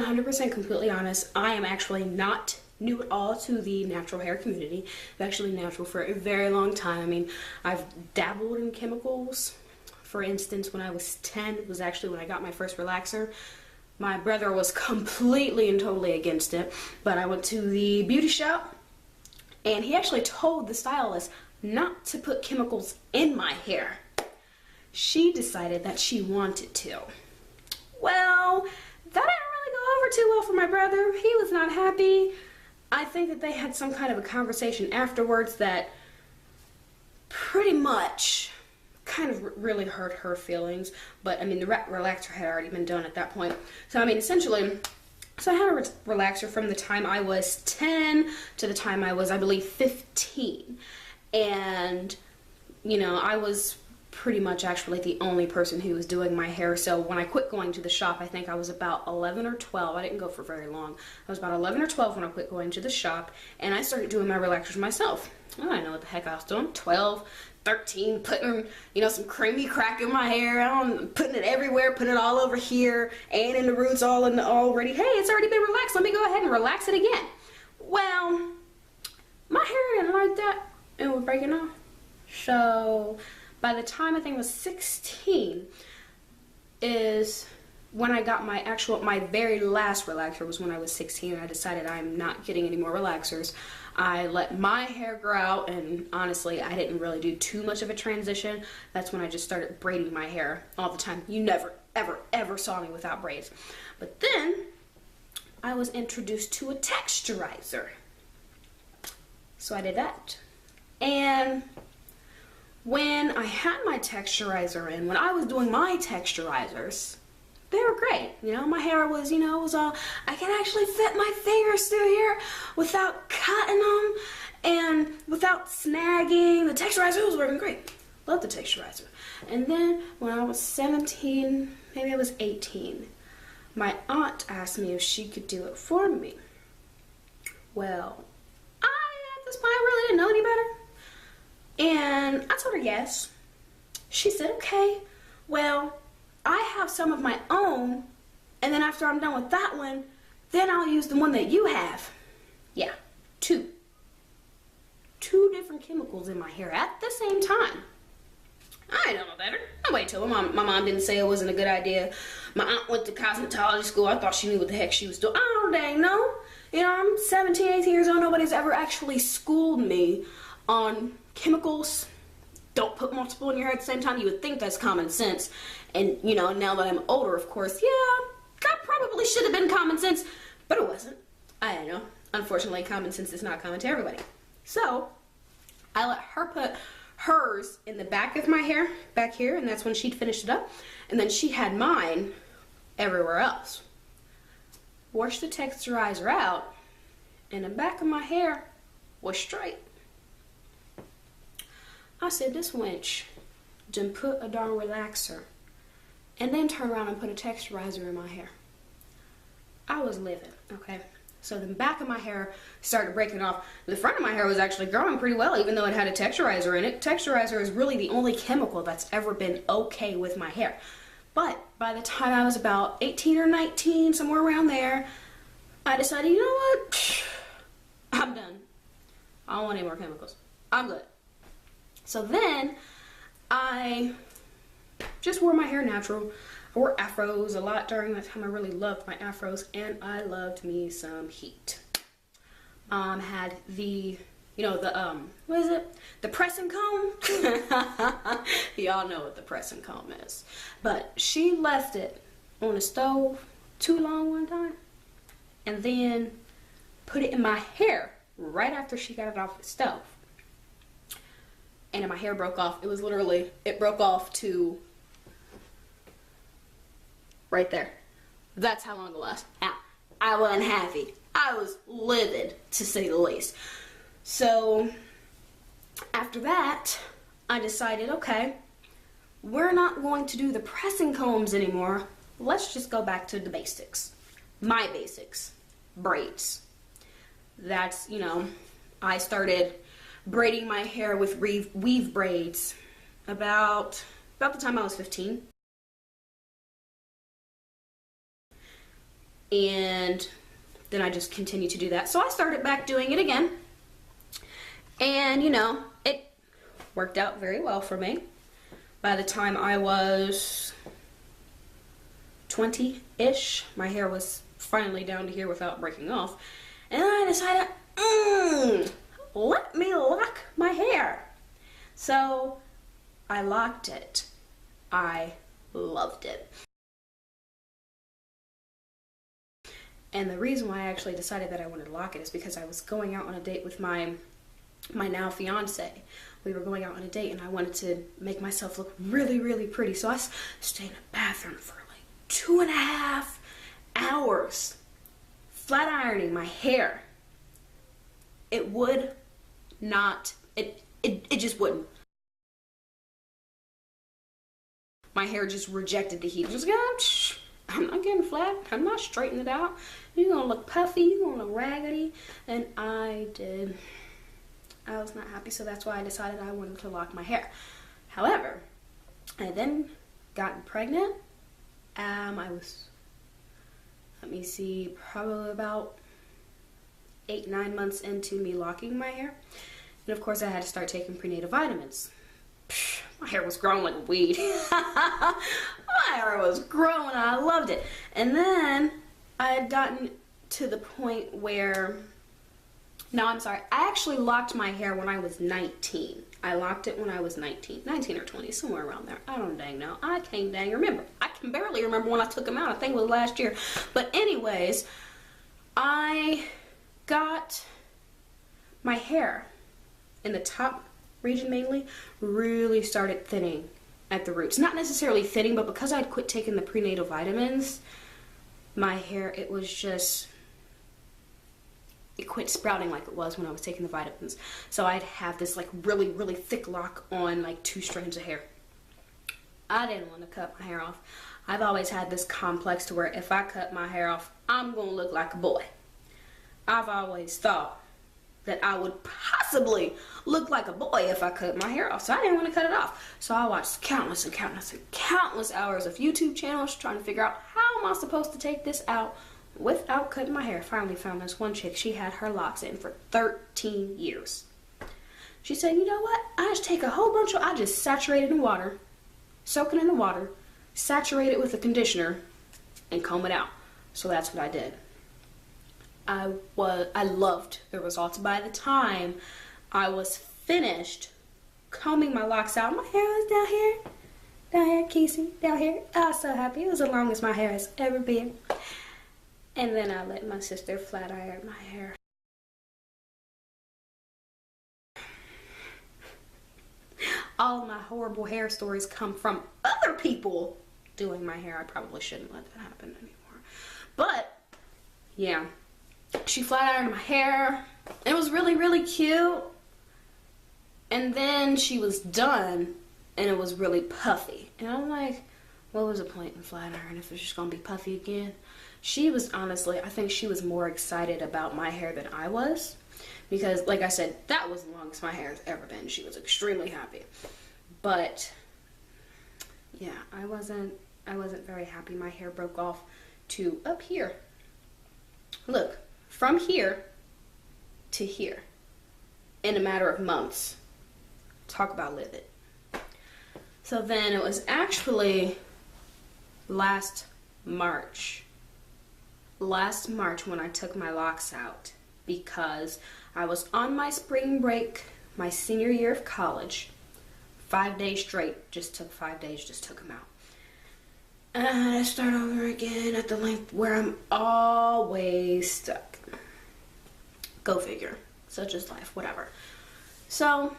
100% completely honest, I am actually not new at all to the natural hair community. I'm actually natural for a very long time. I mean, I've dabbled in chemicals. For instance, when I was 10, it was actually when I got my first relaxer. My brother was completely and totally against it, but I went to the beauty shop and he actually told the stylist not to put chemicals in my hair. She decided that she wanted to. Well, that didn't really go over too well for my brother. He was not happy. I think that they had some kind of a conversation afterwards that pretty much kind of really hurt her feelings. But I mean, the relaxer had already been done at that point. So I mean, essentially, so I had a relaxer from the time I was 10 to the time I was, I believe, 15. And, you know, I was pretty much actually the only person who was doing my hair. So when I quit going to the shop, I think I was about 11 or 12. I didn't go for very long. I was about 11 or 12 when I quit going to the shop, and I started doing my relaxers myself. I don't know what the heck I was doing. 12, 13, putting, you know, some creamy crack in my hair. Putting it everywhere, putting it all over here, and in the roots, already. Hey, it's already been relaxed. Let me go ahead and relax it again. Well, my hair didn't like that. It was breaking off. So by the time I think I was 16 is when I got my very last relaxer was when I was 16. I decided I'm not getting any more relaxers. I let my hair grow out, and honestly, I didn't really do too much of a transition. That's when I just started braiding my hair all the time. You never, ever, ever saw me without braids. But then I was introduced to a texturizer. So I did that. And when I had my texturizer in, when I was doing my texturizers, they were great. You know, my hair was, you know, it was all, I can actually fit my fingers through here without cutting them and without snagging. The texturizer was working great. Love the texturizer. And then when I was 17, maybe I was 18, my aunt asked me if she could do it for me. Well, I, at this point, I really didn't know any better. And I told her yes. She said, okay, well, I have some of my own, and then after I'm done with that one, then I'll use the one that you have. Yeah, two different chemicals in my hair at the same time. I don't know better. I wait till my mom didn't say it wasn't a good idea. My aunt went to cosmetology school. I thought she knew what the heck she was doing. I don't dang know. You know, I'm 17, 18 years old. Nobody's ever actually schooled me on chemicals. Don't put multiple in your hair at the same time. You would think that's common sense. And, you know, now that I'm older, of course, yeah, that probably should have been common sense, but it wasn't. I don't know. Unfortunately, common sense is not common to everybody. So I let her put hers in the back of my hair, back here, and that's when she'd finished it up. And then she had mine everywhere else. Washed the texturizer out, and the back of my hair was straight. I said, this wench done put a darn relaxer and then turn around and put a texturizer in my hair. I was livid, okay? So the back of my hair started breaking off. The front of my hair was actually growing pretty well, even though it had a texturizer in it. Texturizer is really the only chemical that's ever been okay with my hair. But by the time I was about 18 or 19, somewhere around there, I decided, you know what? I'm done. I don't want any more chemicals. I'm good. So then I just wore my hair natural. I wore afros a lot during that time. I really loved my afros, and I loved me some heat. Had the, you know, the, what is it? The pressing comb? Y'all know what the pressing comb is. But she left it on the stove too long one time, and then put it in my hair right after she got it off the stove. And my hair broke off. It was literally, it broke off to right there. That's how long it was. I wasn't happy. I was livid, to say the least. So after that, I decided, okay, we're not going to do the pressing combs anymore. Let's just go back to the basics. My basics. Braids. That's, you know, I started braiding my hair with weave braids about the time I was 15. and then I just continued to do that. So I started back doing it again, and you know, it worked out very well for me. By the time I was 20-ish, my hair was finally down to here without breaking off, and I decided, let me lock my hair. So I locked it. I loved it. And the reason why I actually decided that I wanted to lock it is because I was going out on a date with my now fiance. We were going out on a date, and I wanted to make myself look really, really pretty. So I stayed in the bathroom for like 2.5 hours, flat ironing my hair. It would not, it just wouldn't. My hair just rejected the heat. Just I'm not getting flat. I'm not straightening it out. You're gonna look puffy. You're gonna look raggedy. And I did. I was not happy, so that's why I decided I wanted to lock my hair. However, I then got pregnant. I was, let me see, probably about 8-9 months into me locking my hair. And of course I had to start taking prenatal vitamins. My hair was growing like a weed. My hair was growing, I loved it. And then I had gotten to the point where, no, I'm sorry, I actually locked my hair when I was 19. I locked it when I was 19 or 20, somewhere around there. I don't dang know. I can't dang remember. I can barely remember when I took them out. I think it was last year. But anyways, I got my hair in the top region mainly really started thinning at the roots. Not necessarily thinning, but because I'd quit taking the prenatal vitamins, my hair, it quit sprouting like it was when I was taking the vitamins. So I'd have this like really, really thick lock on like 2 strands of hair. I didn't want to cut my hair off. I've always had this complex to where if I cut my hair off, I'm going to look like a boy. I've always thought that I would possibly look like a boy if I cut my hair off. So I didn't want to cut it off. So I watched countless and countless and countless hours of YouTube channels trying to figure out how am I supposed to take this out without cutting my hair. Finally found this one chick. She had her locks in for 13 years. She said, you know what? I just take a whole bunch of, I just saturate it in water, soak it in the water, saturate it with a conditioner, and comb it out. So that's what I did. I loved the results. By the time I was finished combing my locks out, my hair was down here, Casey, down here. I was so happy. It was the longest my hair has ever been. And then I let my sister flat iron my hair. All my horrible hair stories come from other people doing my hair. I probably shouldn't let that happen anymore. But, yeah. She flat ironed my hair. It was really, really cute. And then she was done, and it was really puffy. And I'm like, what was the point in flat iron if it's just gonna be puffy again? She was honestly, I think she was more excited about my hair than I was. Because, like I said, that was the longest my hair has ever been. She was extremely happy. But, yeah, I wasn't very happy. My hair broke off to up here. Look. From here to here in a matter of months. Talk about livid. So then it was actually last March when I took my locks out because I was on my spring break, my senior year of college. 5 days straight, just took 5 days, just took them out. And I had to start over again at the length where I'm always stuck. Go figure. Such is life, whatever. So,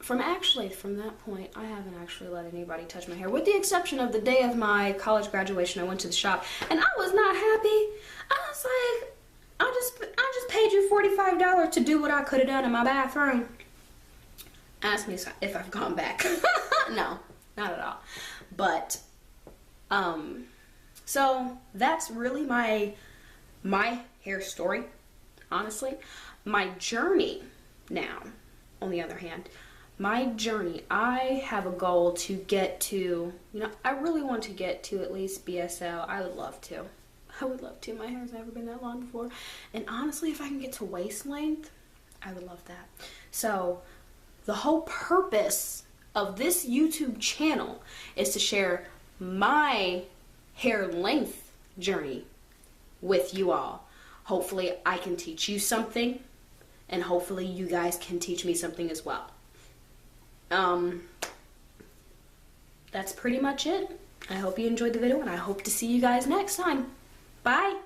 from that point, I haven't actually let anybody touch my hair. With the exception of the day of my college graduation, I went to the shop, and I was not happy. I was like, I just paid you $45 to do what I could have done in my bathroom. Ask me if I've gone back. No, not at all. But, so that's really my hair story, honestly. My journey now, on the other hand, my journey, I have a goal to get to, I really want to get to at least BSL. I would love to. I would love to. My hair's never been that long before. And honestly, if I can get to waist length, I would love that. So the whole purpose of this YouTube channel is to share my hair length journey with you all. Hopefully I can teach you something, and hopefully you guys can teach me something as well. That's pretty much it. I hope you enjoyed the video, and I hope to see you guys next time. Bye!